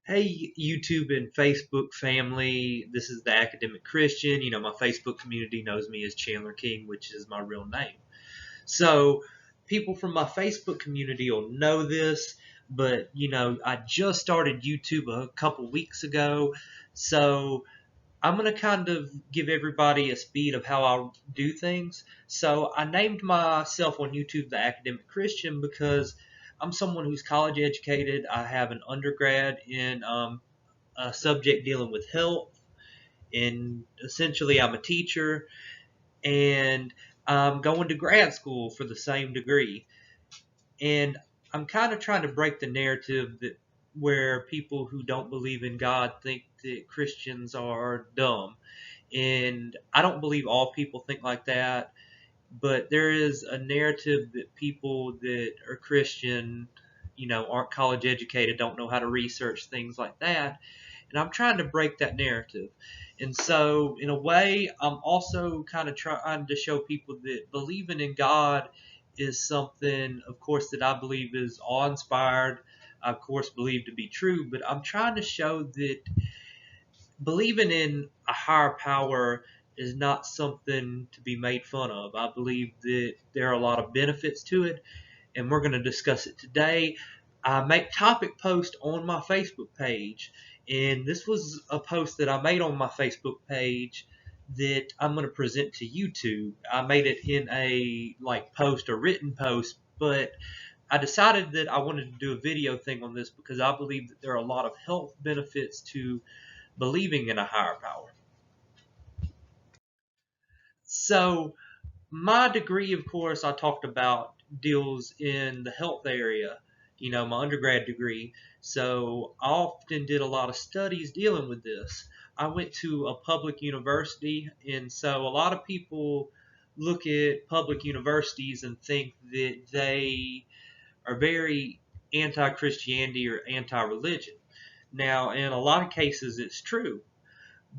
Hey, YouTube and Facebook family, this is the Academic Christian. My Facebook community knows me as Chandler King, which is my real name. So, people from my Facebook community will know this, but I just started YouTube a couple weeks ago. So, I'm going to kind of give everybody a speed of how I do things. So I named myself on YouTube the Academic Christian because I'm someone who's college educated. I have an undergrad in a subject dealing with health, and essentially I'm a teacher, and I'm going to grad school for the same degree. And I'm kind of trying to break the narrative that where people who don't believe in God think that Christians are dumb. And I don't believe all people think like that, but there is a narrative that people that are Christian, aren't college educated, don't know how to research things like that. And I'm trying to break that narrative. And so, in a way, I'm also kind of trying to show people that believing in God is something, of course, that I believe is awe inspired. I, of course, believe to be true, but I'm trying to show that believing in a higher power is not something to be made fun of. I believe that there are a lot of benefits to it, and we're going to discuss it today. I make topic posts on my Facebook page, and this was a post that I made on my Facebook page that I'm going to present to YouTube. I made it in a post or written post, but I decided that I wanted to do a video thing on this because I believe that there are a lot of health benefits to believing in a higher power. So, my degree, of course, I talked about deals in the health area, my undergrad degree. So, I often did a lot of studies dealing with this. I went to a public university, and so a lot of people look at public universities and think that they are very anti Christianity or anti religion. Now, in a lot of cases, it's true.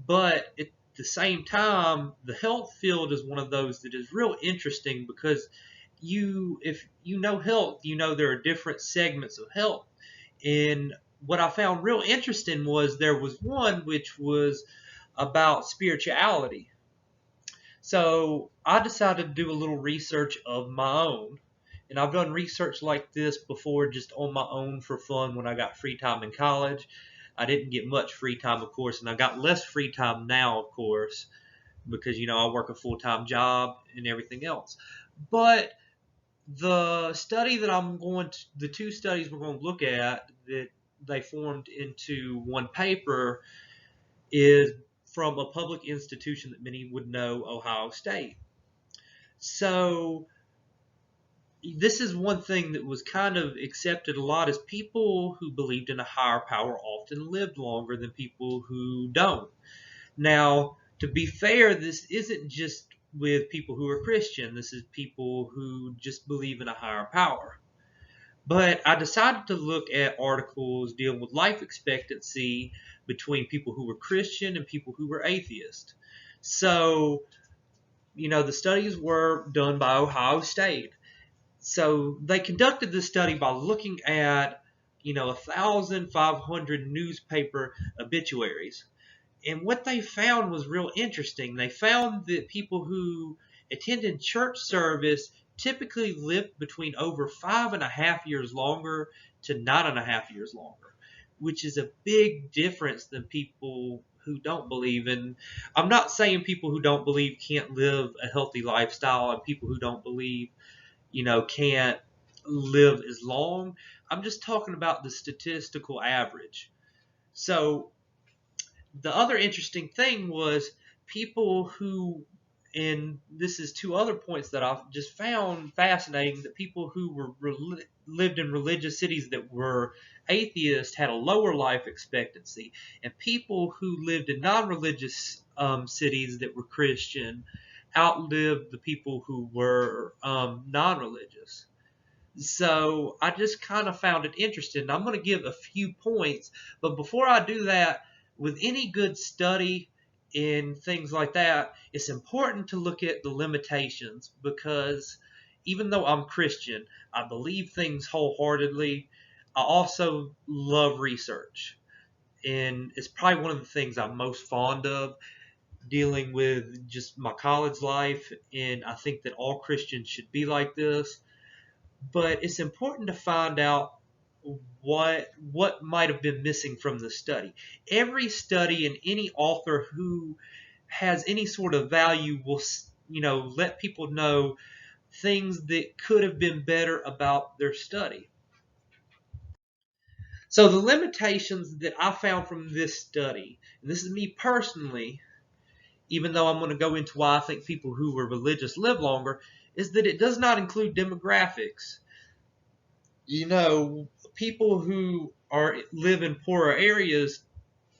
But at the same time, the health field is one of those that is real interesting because if you know health, there are different segments of health. And what I found real interesting was there was one which was about spirituality. So I decided to do a little research of my own. And I've done research like this before just on my own for fun when I got free time in college. I didn't get much free time, of course, and I got less free time now, of course, because I work a full-time job and everything else. But the two studies we're going to look at that they formed into one paper is from a public institution that many would know, Ohio State. So this is one thing that was kind of accepted a lot is people who believed in a higher power often lived longer than people who don't. Now, to be fair, this isn't just with people who are Christian. This is people who just believe in a higher power. But I decided to look at articles dealing with life expectancy between people who were Christian and people who were atheist. So, the studies were done by Ohio State. So they conducted this study by looking at 1,500 newspaper obituaries. And what they found was real interesting. They found that people who attended church service typically lived between over 5.5 years longer to 9.5 years longer, which is a big difference than people who don't believe. And I'm not saying people who don't believe can't live a healthy lifestyle and people who don't believe can't live as long. I'm just talking about the statistical average. So the other interesting thing was people who, and this is two other points that I've just found fascinating, that people who lived in religious cities that were atheist had a lower life expectancy, and people who lived in non-religious cities that were Christian outlived the people who were non-religious. So I just kind of found it interesting. I'm going to give a few points, but before I do that, with any good study in things like that, it's important to look at the limitations because even though I'm Christian, I believe things wholeheartedly. I also love research. and it's probably one of the things I'm most fond of, dealing with just my college life. And I think that all Christians should be like this. But it's important to find out what might have been missing from the study. Every study and any author who has any sort of value will, let people know things that could have been better about their study. So the limitations that I found from this study, and this is me personally, even though I'm going to go into why I think people who are religious live longer, is that it does not include demographics. People who live in poorer areas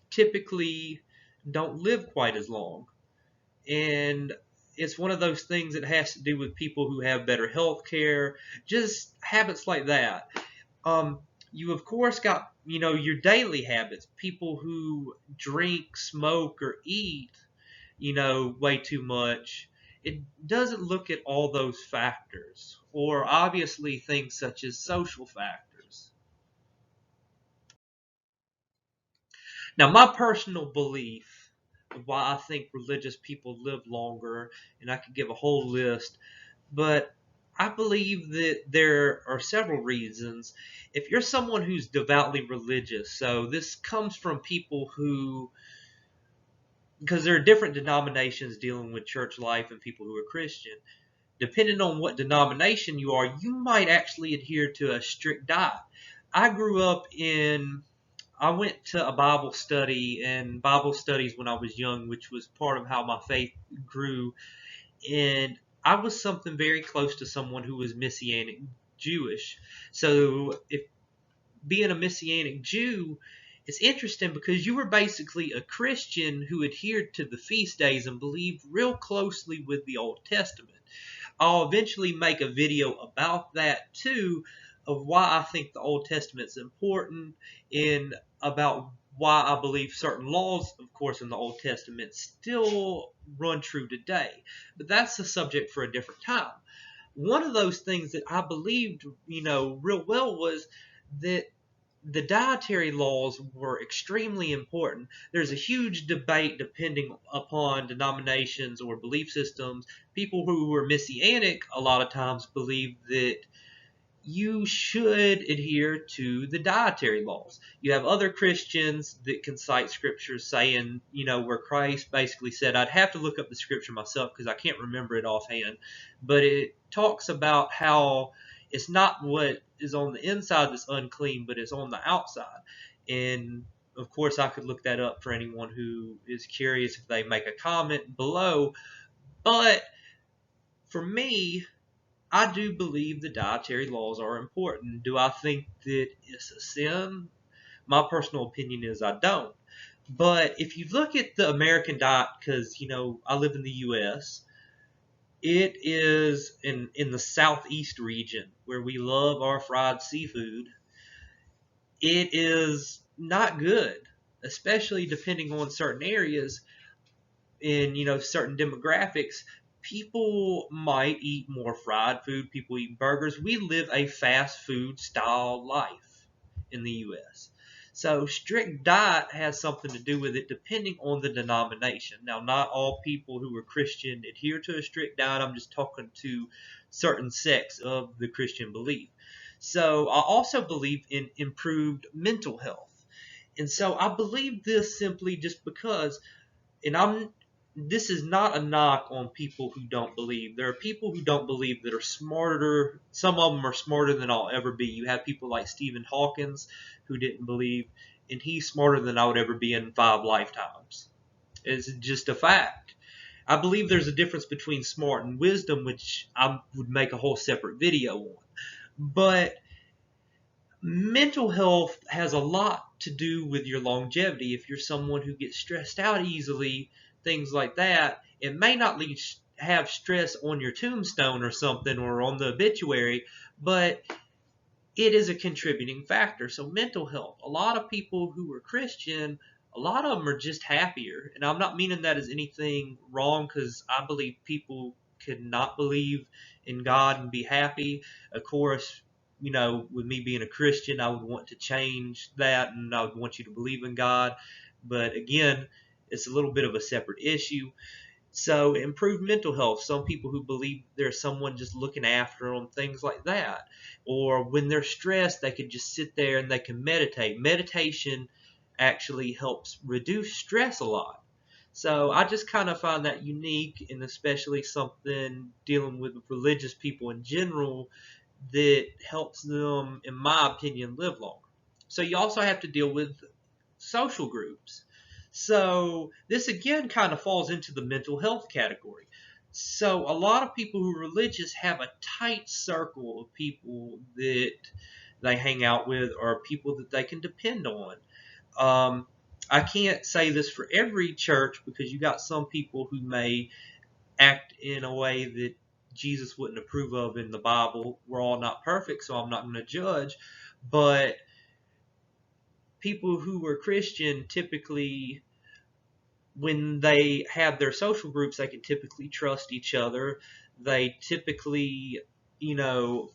typically don't live quite as long. And it's one of those things that has to do with people who have better health care, just habits like that. You of course got, your daily habits, people who drink, smoke, or eat, way too much. It doesn't look at all those factors, or obviously things such as social factors. Now, my personal belief of why I think religious people live longer, and I could give a whole list, but I believe that there are several reasons. If you're someone who's devoutly religious, so this comes from people who, because there are different denominations dealing with church life and people who are Christian. Depending on what denomination you are, you might actually adhere to a strict diet. I grew up in I went to a Bible study and Bible studies when I was young, which was part of how my faith grew. And I was something very close to someone who was Messianic Jewish. So, if being a Messianic Jew, it's interesting because you were basically a Christian who adhered to the feast days and believed real closely with the Old Testament. I'll eventually make a video about that too, of why I think the Old Testament's important, and about why I believe certain laws, of course, in the Old Testament still run true today. But that's a subject for a different time. One of those things that I believed, real well was that the dietary laws were extremely important. There's a huge debate depending upon denominations or belief systems. People who were Messianic a lot of times believe that you should adhere to the dietary laws. You have other Christians that can cite scriptures saying, where Christ basically said, I'd have to look up the scripture myself because I can't remember it offhand, but it talks about how it's not what is on the inside that's unclean, but it's on the outside. And of course, I could look that up for anyone who is curious if they make a comment below. But for me, I do believe the dietary laws are important. Do I think that it's a sin? My personal opinion is I don't. But if you look at the American diet, because, I live in the U.S., it is in the southeast region where we love our fried seafood. It is not good, especially depending on certain areas in, certain demographics. People might eat more fried food. People eat burgers. We live a fast food style life in the U.S. So strict diet has something to do with it depending on the denomination. Now, not all people who are Christian adhere to a strict diet. I'm just talking to certain sects of the Christian belief. So I also believe in improved mental health. And so I believe this simply just because, and this is not a knock on people who don't believe. There are people who don't believe that are smarter. Some of them are smarter than I'll ever be. You have people like Stephen Hawkins who didn't believe, and he's smarter than I would ever be in 5 lifetimes. It's just a fact. I believe there's a difference between smart and wisdom, which I would make a whole separate video on. But mental health has a lot to do with your longevity. If you're someone who gets stressed out easily, things like that, it may not have stress on your tombstone or something, or on the obituary, but it is a contributing factor. So mental health, a lot of people who are Christian, a lot of them are just happier. And I'm not meaning that as anything wrong, because I believe people could not believe in God and be happy. Of course, with me being a Christian, I would want to change that, and I would want you to believe in God. But again, it's a little bit of a separate issue. So improved mental health, some people who believe there's someone just looking after them, things like that. Or when they're stressed, they can just sit there and they can meditate. Meditation actually helps reduce stress a lot. So I just kind of find that unique, and especially something dealing with religious people in general that helps them, in my opinion, live longer. So you also have to deal with social groups. So this again kind of falls into the mental health category. So a lot of people who are religious have a tight circle of people that they hang out with, or people that they can depend on. I can't say this for every church, because you got some people who may act in a way that Jesus wouldn't approve of in the Bible. We're all not perfect, so I'm not going to judge. But people who are Christian, typically, when they have their social groups, they can typically trust each other. They typically,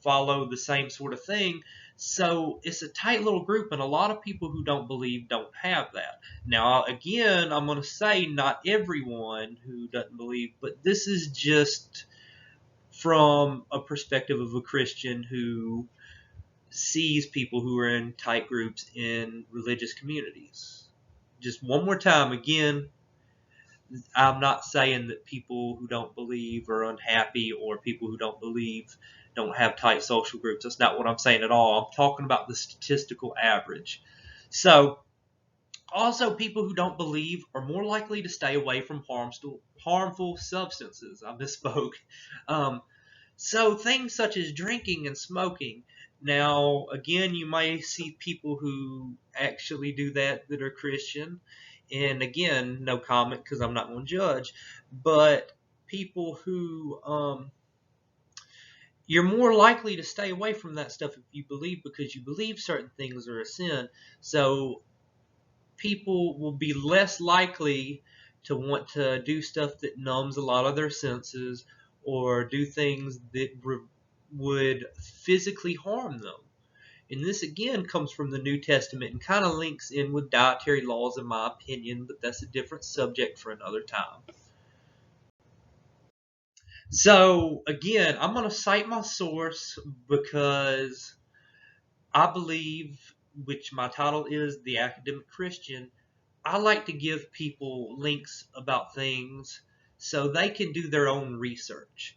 follow the same sort of thing. So it's a tight little group, and a lot of people who don't believe don't have that. Now, again, I'm going to say not everyone who doesn't believe, but this is just from a perspective of a Christian who sees people who are in tight groups in religious communities. Just one more time, again, I'm not saying that people who don't believe are unhappy, or people who don't believe don't have tight social groups. That's not what I'm saying at all. I'm talking about the statistical average. So, also, people who don't believe are more likely to stay away from harmful substances. I misspoke. So things such as drinking and smoking. Now, again, you may see people who actually do that are Christian. And again, no comment, because I'm not going to judge. But people who, you're more likely to stay away from that stuff if you believe, because you believe certain things are a sin. So people will be less likely to want to do stuff that numbs a lot of their senses, or do things that would physically harm them. And this again comes from the New Testament and kind of links in with dietary laws, in my opinion, but that's a different subject for another time. So again, I'm going to cite my source, because I believe, which my title is The Academic Christian, I like to give people links about things so they can do their own research.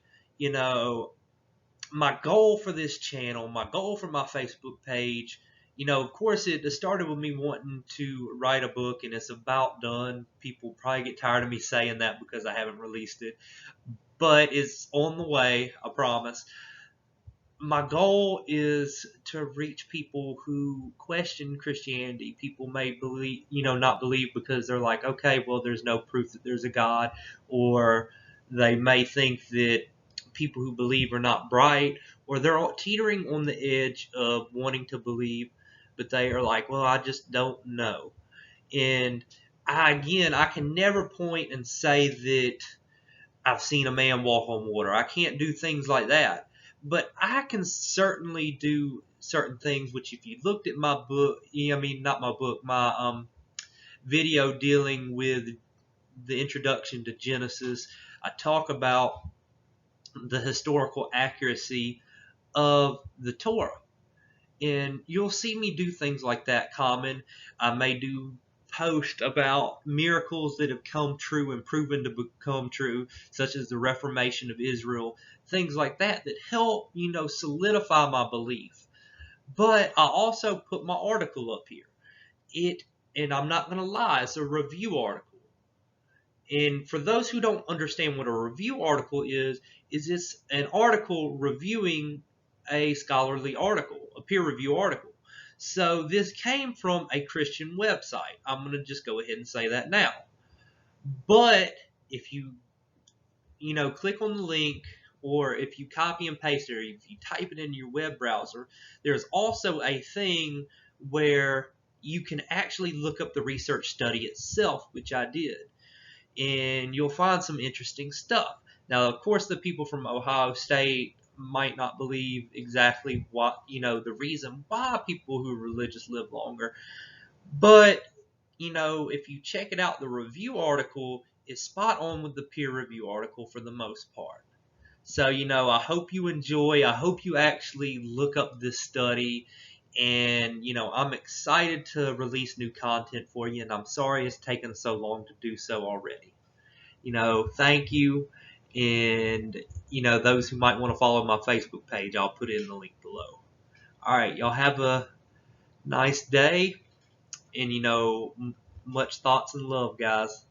My goal for this channel, my goal for my Facebook page, of course, it started with me wanting to write a book, and it's about done. People probably get tired of me saying that because I haven't released it, but it's on the way, I promise. My goal is to reach people who question Christianity. People may believe, not believe because they're like, okay, well, there's no proof that there's a God, or they may think that people who believe are not bright, or they're all teetering on the edge of wanting to believe, but they are like, well, I just don't know. And I can never point and say that I've seen a man walk on water. I can't do things like that. But I can certainly do certain things, which if you looked at my book, not my book, my video dealing with the introduction to Genesis, I talk about the historical accuracy of the Torah. And you'll see me do things like that common. I may do post about miracles that have come true and proven to become true, such as the Reformation of Israel, things like that help, solidify my belief. But I also put my article up here. And I'm not going to lie, it's a review article. And for those who don't understand what a review article is it's an article reviewing a scholarly article, a peer review article. So this came from a Christian website. I'm going to just go ahead and say that now. But if you, click on the link, or if you copy and paste it, or if you type it in your web browser, there's also a thing where you can actually look up the research study itself, which I did. And you'll find some interesting stuff. Now, of course, the people from Ohio State might not believe exactly what, the reason why people who are religious live longer. But, if you check it out, the review article is spot on with the peer review article for the most part. So, I hope you enjoy. I hope you actually look up this study. And, I'm excited to release new content for you. And I'm sorry it's taken so long to do so already. Thank you. And, those who might want to follow my Facebook page, I'll put in the link below. All right. Y'all have a nice day. And, much thoughts and love, guys.